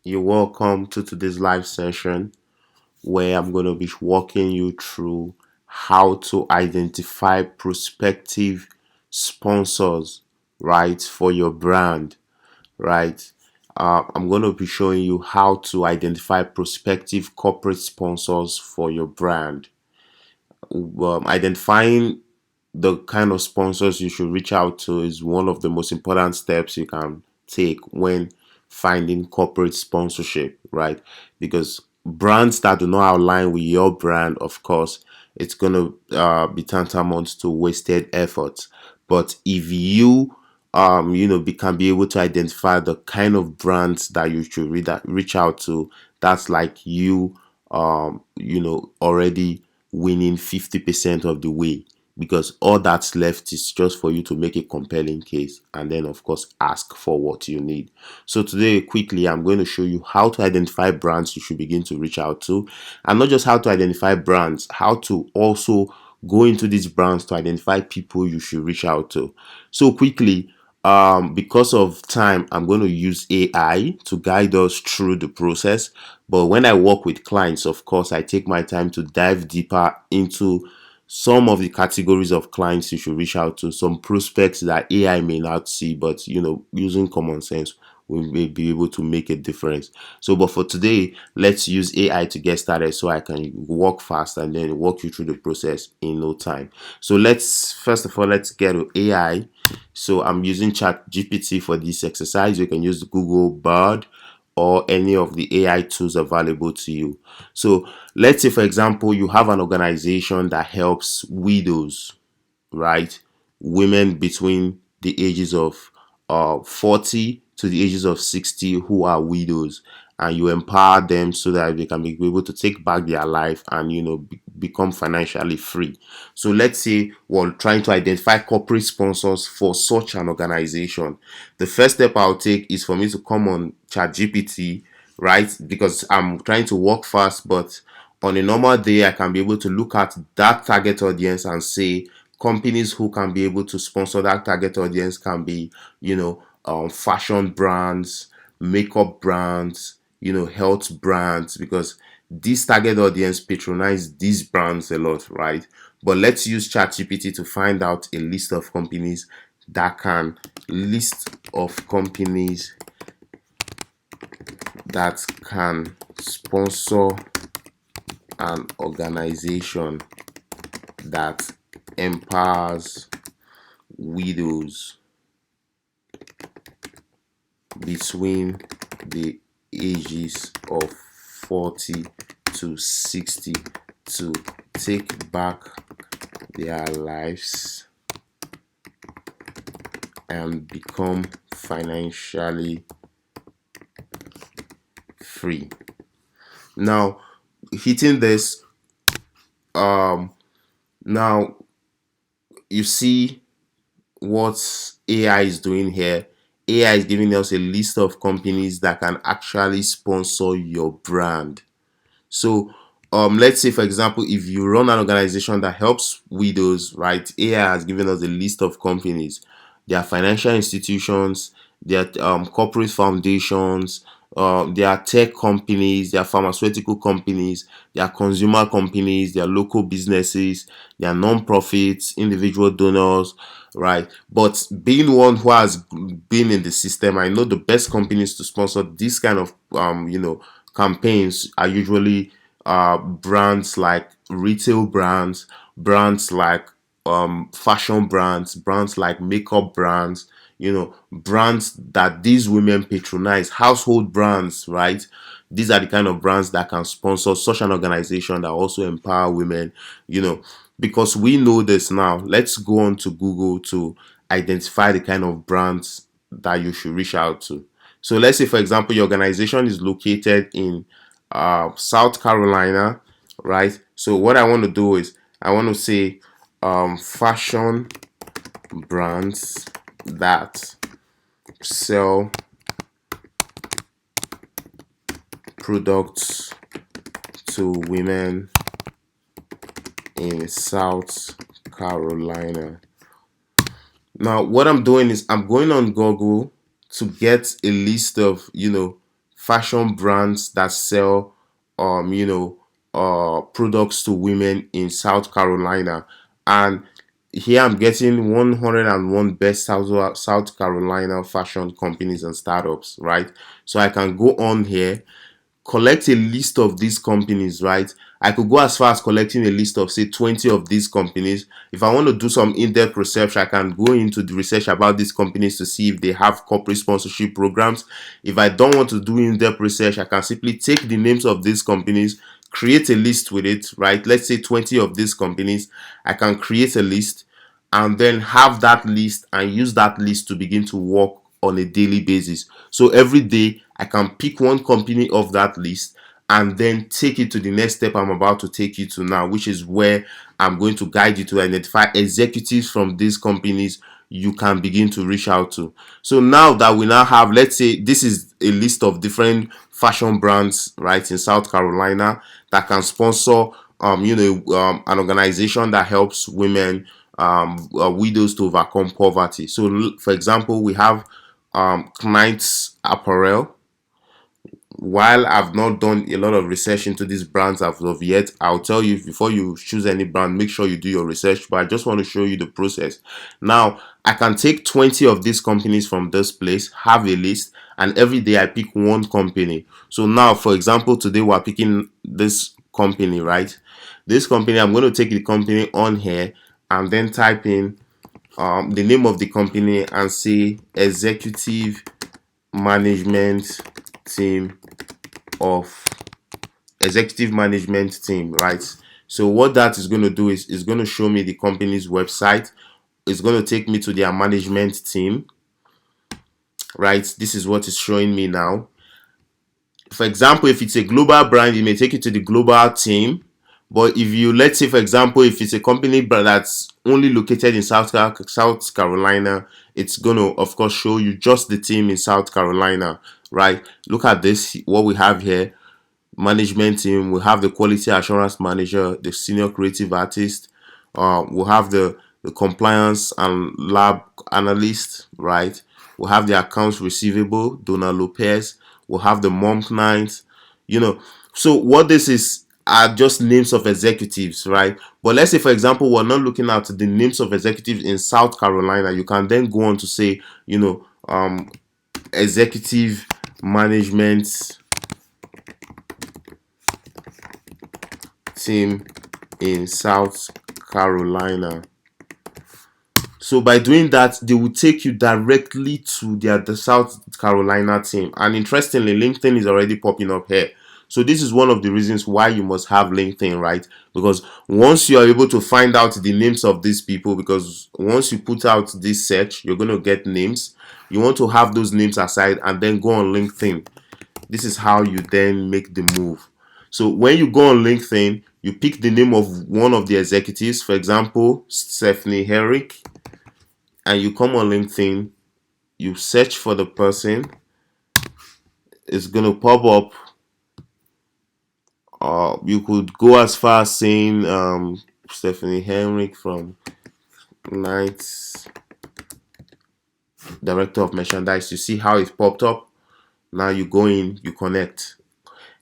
You're welcome to today's live session where I'm going to be walking you through how to identify prospective sponsors, right, for your brand, right? I'm going to be showing you how to identify prospective corporate sponsors for your brand. Identifying the kind of sponsors you should reach out to is one of the most important steps you can take when finding corporate sponsorship, right? Because brands that do not align with your brand, of course, it's going to be tantamount to wasted efforts. But if you can be able to identify the kind of brands that you should reach out to, that's like already winning 50% of the way, because all that's left is just for you to make a compelling case and then of course ask for what you need. So today quickly I'm going to show you how to identify brands you should begin to reach out to, and not just how to identify brands, how to also go into these brands to identify people you should reach out to. So quickly, because of time, I'm going to use AI to guide us through the process. But when I work with clients, of course, I take my time to dive deeper into some of the categories of clients you should reach out to, some prospects that AI may not see, but using common sense, we may be able to make a difference. So, but for today, let's use AI to get started so I can walk fast and then walk you through the process in no time. So let's first of all let's get to AI. So I'm using Chat GPT for this exercise. You can use Google Bard or any of the AI tools available to you. So let's say, for example, you have an organization that helps widows, right? Women between the ages of 40 to the ages of 60 who are widows, and you empower them so that they can be able to take back their life and become financially free. So let's say we're trying to identify corporate sponsors for such an organization. The first step I'll take is for me to come on ChatGPT, right? Because I'm trying to work fast, but on a normal day I can be able to look at that target audience and say companies who can be able to sponsor that target audience can be fashion brands, makeup brands, health brands, because this target audience patronize these brands a lot, right? But let's use ChatGPT to find out a list of companies that can sponsor an organization that empowers widows between the ages of 40 to 60 to take back their lives and become financially free. Now, hitting this, now you see what AI is doing here. AI is giving us a list of companies that can actually sponsor your brand. So let's say, for example, if you run an organization that helps widows, right? AI has given us a list of companies. There are financial institutions, there are corporate foundations, there are tech companies, there are pharmaceutical companies, there are consumer companies, there are local businesses, there are non-profits, individual donors, right? But being one who has been in the system, I know the best companies to sponsor this kind of campaigns are usually brands like retail brands, brands like fashion brands, brands like makeup brands, brands that these women patronize, household brands, right? These are the kind of brands that can sponsor such an organization that also empower women, because we know this now. Let's go on to Google to identify the kind of brands that you should reach out to. So let's say, for example, your organization is located in South Carolina, right? So what I want to do is I want to say fashion brands that sell products to women in South Carolina. Now, what I'm doing is I'm going on Google to get a list of, fashion brands that sell products to women in South Carolina. And here I'm getting 101 best South Carolina fashion companies and startups, right? So I can go on here, collect a list of these companies, right? I could go as far as collecting a list of say 20 of these companies. If I want to do some in-depth research, I can go into the research about these companies to see if they have corporate sponsorship programs. If I don't want to do in-depth research, I can simply take the names of these companies, create a list with it, right? Let's say 20 of these companies. I can create a list and then have that list and use that list to begin to work on a daily basis. So every day I can pick one company off that list and then take it to the next step I'm about to take you to now, which is where I'm going to guide you to identify executives from these companies you can begin to reach out to. So now that we now have, let's say this is a list of different fashion brands, right, in South Carolina that can sponsor an organization that helps women, widows, to overcome poverty. So for example, we have Knights Apparel. While I've not done a lot of research into these brands as of yet, I'll tell you, before you choose any brand, make sure you do your research. But I just want to show you the process. Now, I can take 20 of these companies from this place, have a list, and every day I pick one company. So now, for example, today we're picking this company, right? This company, I'm going to take the company on here and then type in the name of the company and say executive management team of executive management team, right? So what that is going to do is going to show me the company's website. It's going to take me to their management team, right? This is what it's showing me now. For example, if it's a global brand, it may take you to the global team. But if you, let's say for example, if it's a company that's only located in South Carolina, it's gonna of course show you just the team in South Carolina, right? Look at this, what we have here. Management team, we have the quality assurance manager, the senior creative artist, we'll have the compliance and lab analyst, right? We'll have the accounts receivable, Donna Lopez. We'll have the mom client, you know. So what this is are just names of executives, right? But let's say, for example, we're not looking at the names of executives in South Carolina. You can then go on to say, executive management team in South Carolina. So by doing that, they will take you directly to the South Carolina team. And interestingly, LinkedIn is already popping up here. So this is one of the reasons why you must have LinkedIn, right? Because once you are able to find out the names of these people, because once you put out this search, you're going to get names. You want to have those names aside and then go on LinkedIn. This is how you then make the move. So when you go on LinkedIn, you pick the name of one of the executives, for example, Stephanie Herrick, and you come on LinkedIn, you search for the person. It's going to pop up. You could go as far as saying Stephanie Herrick from Knights, Director of Merchandise. You see how it popped up? Now you go in, you connect.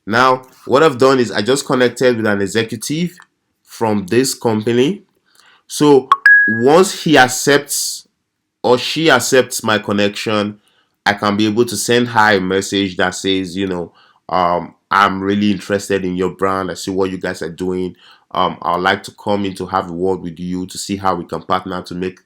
Now, what I've done is I just connected with an executive from this company. So once he accepts or she accepts my connection, I can be able to send her a message that says, I'm really interested in your brand. I see what you guys are doing. I'd like to come in to have a word with you to see how we can partner to make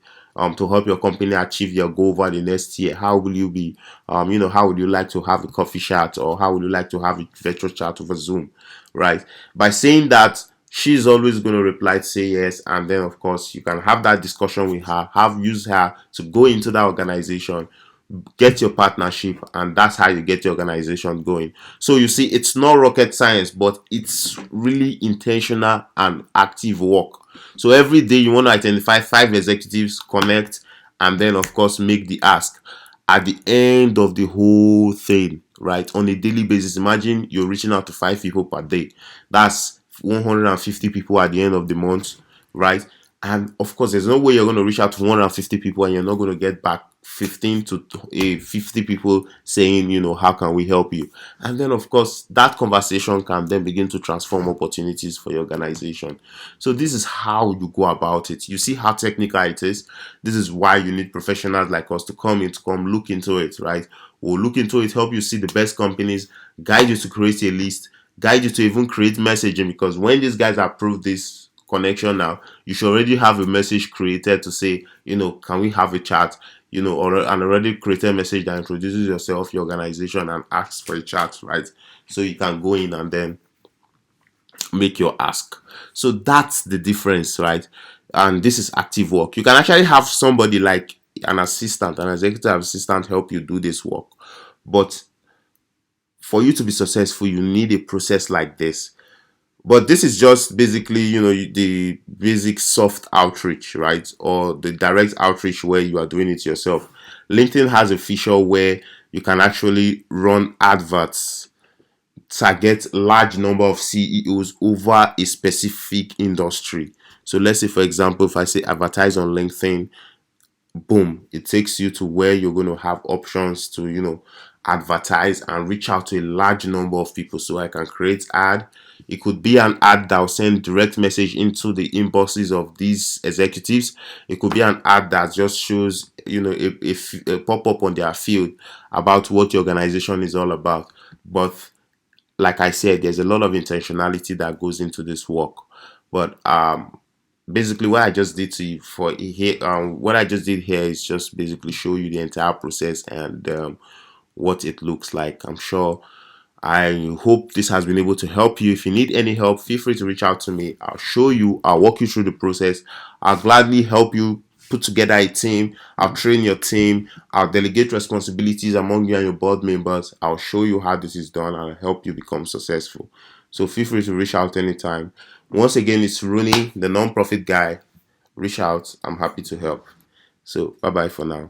to help your company achieve your goal over the next year. How will you be, how would you like to have a coffee chat, or how would you like to have a virtual chat over Zoom, right? By saying that, she's always going to reply to say yes, and then of course you can have that discussion with her, use her to go into that organization, get your partnership, and that's how you get your organization going. So you see, it's not rocket science, but it's really intentional and active work. So every day you want to identify 5 executives, connect, and then of course make the ask. At the end of the whole thing, right, on a daily basis, imagine you're reaching out to 5 people per day. That's 150 people at the end of the month, right? And of course, there's no way you're going to reach out to 150 people and you're not going to get back 15 to 50 people saying, how can we help you? And then, of course, that conversation can then begin to transform opportunities for your organization. So, this is how you go about it. You see how technical it is. This is why you need professionals like us to come look into it, right? We'll look into it, help you see the best companies, guide you to create a list, guide you to even create messaging, because when these guys approve this connection now, you should already have a message created to say, can we have a chat? Or an already created message that introduces yourself, your organization, and asks for a chat, right? So you can go in and then make your ask. So that's the difference, right? And this is active work. You can actually have somebody like an executive assistant help you do this work. But for you to be successful, you need a process like this. But this is just basically, the basic soft outreach, right? Or the direct outreach where you are doing it yourself. LinkedIn has a feature where you can actually run adverts, target large number of CEOs over a specific industry. So let's say, for example, if I say advertise on LinkedIn, boom, it takes you to where you're going to have options to, advertise and reach out to a large number of people. So I can create ad. It could be an ad that will send direct message into the inboxes of these executives. It could be an ad that just shows, a pop-up on their field about what the organization is all about. But like I said, there's a lot of intentionality that goes into this work. But basically what I just did what I just did here is just basically show you the entire process and what it looks like. I'm sure I hope this has been able to help you. If you need any help, feel free to reach out to me. I'll show you, I'll walk you through the process. I'll gladly help you put together a team. I'll train your team. I'll delegate responsibilities among you and your board members. I'll show you how this is done and help you become successful. So feel free to reach out anytime. Once again, it's Rooney, the non-profit guy. Reach out. I'm happy to help. So bye bye for now.